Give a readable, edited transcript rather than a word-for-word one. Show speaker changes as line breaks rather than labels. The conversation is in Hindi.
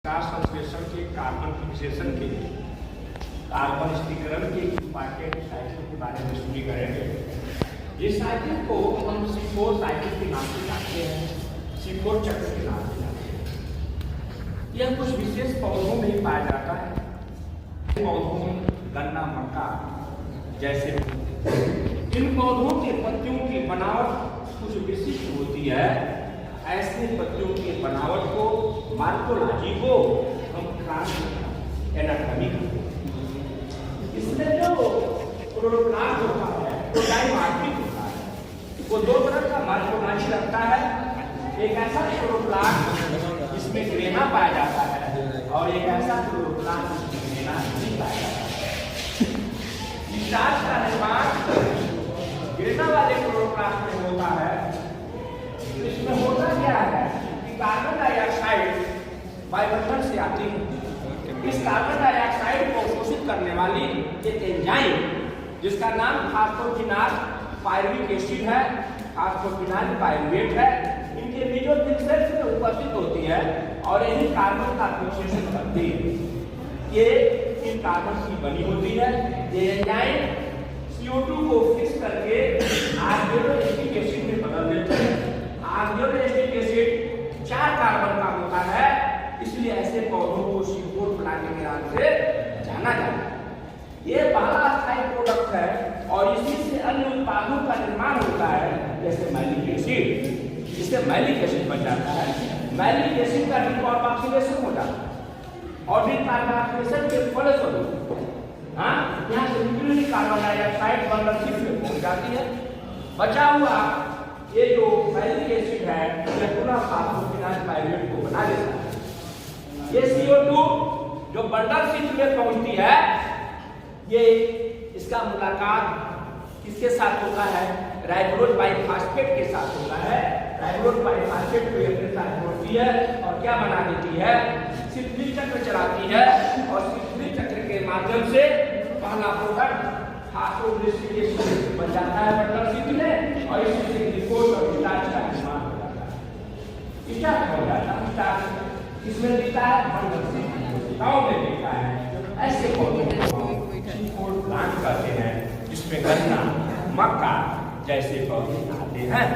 संश्लेषण के कार्बन फिक्सेशन के लिए कार्बन स्थिरीकरण के इंपॉर्टेंट साइकिल के बारे में स्टडी करेंगे। इस साइकिल को हम C4 साइकिल के नाम से जानते हैं, C4 चक्र के नाम से जानते हैं। यह कुछ विशेष पौधों में ही पाया जाता है। पौधों में गन्ना, मक्का जैसे इन पौधों के पत्तियों की बनावट कुछ विशिष्ट होती है। ऐसे पत्तियों की बनावट को मार्कोलॉजी को हम एनाटॉमी कहते हैं। इसमें जो क्लोरोप्लास्ट होता है वो डाइमार्फिक होता है। वो दो तरह का मार्कोलॉजी रखता है। एक ऐसा क्लोरोप्लास्ट जिसमें ग्रेना पाया जाता है और एक ऐसा क्लोरोप्लास्ट जिसमें ग्रेना नहीं पाया जाता है। स्टार्च का निर्माण ग्रेना वाले क्लोरोप्लास्ट में होता है। इसमें होता क्या है कि कार्बन डाइऑक्साइड वायुमंडल से आती है। इस कार्बन डाइऑक्साइड को अवशोषित करने वाली एक एंजाइम जिसका नाम फास्फोकिनाल पायरुविक एसिड है, फास्फोकिनाल पायरुवेट है, इनके मेसोफिल सेल्स में उपस्थित होती है और यही कार्बन का फिक्सेशन करती है। ये इन कार्बन की बनी होती है। ये एंजाइम CO2 को फिक्स करके आर्गेनोएसिटिक एसिड में बदल देते हैं। आर्गेनोएसिटिक एसिड 4 कार्बन का होता है, इसलिए ऐसे पौधों को C4 प्लांट के नाम से जाना जाता है। ये पहला स्थायी प्रोडक्ट है और इसी से अन्य उत्पादों का निर्माण होता है, जैसे मैलिक एसिड। इससे मैलिक एसिड बन जाता है। मैलिक एसिड का डिकार्बोक्सिलेशन हो जाता है और डिकार्बोक्सिलेशन के फलस्वरूप यहाँ से निकली हुई कार्बन डाइऑक्साइड बंधनशील में पहुंच जाती है। बचा हुआ ये जो मैलिक एसिड है यह पुनः फास्फोकिनाल पायरुवेट को बना देता है। ये CO2 जो बंडल शीट में पहुंचती है, ये इसका मुलाकात किसके साथ होता है? राइबोज बाइफॉस्फेट के साथ होता है। राइबोज बाइफॉस्फेट को अपने साथ जोड़ती है और क्या बना देती है? सिल्फिक चक्र चलाती है और सिल्फिक चक्र के माध्यम से पहला प्रोडक्ट फास्फोग्लिसरिक एसिड बन जाता है बंडल शीट में और इसी से ग्लूकोज और स्टार्च का निर्माण हो जाता है। स्टार्च हो जाता है। स्टार्च किसमें दिखता है? बंडल शीट में दिखता है। ऐसे पौधों को C4 प्लांट कहते हैं, जिसमें गन्ना, मक्का जैसे पौधे आते हैं।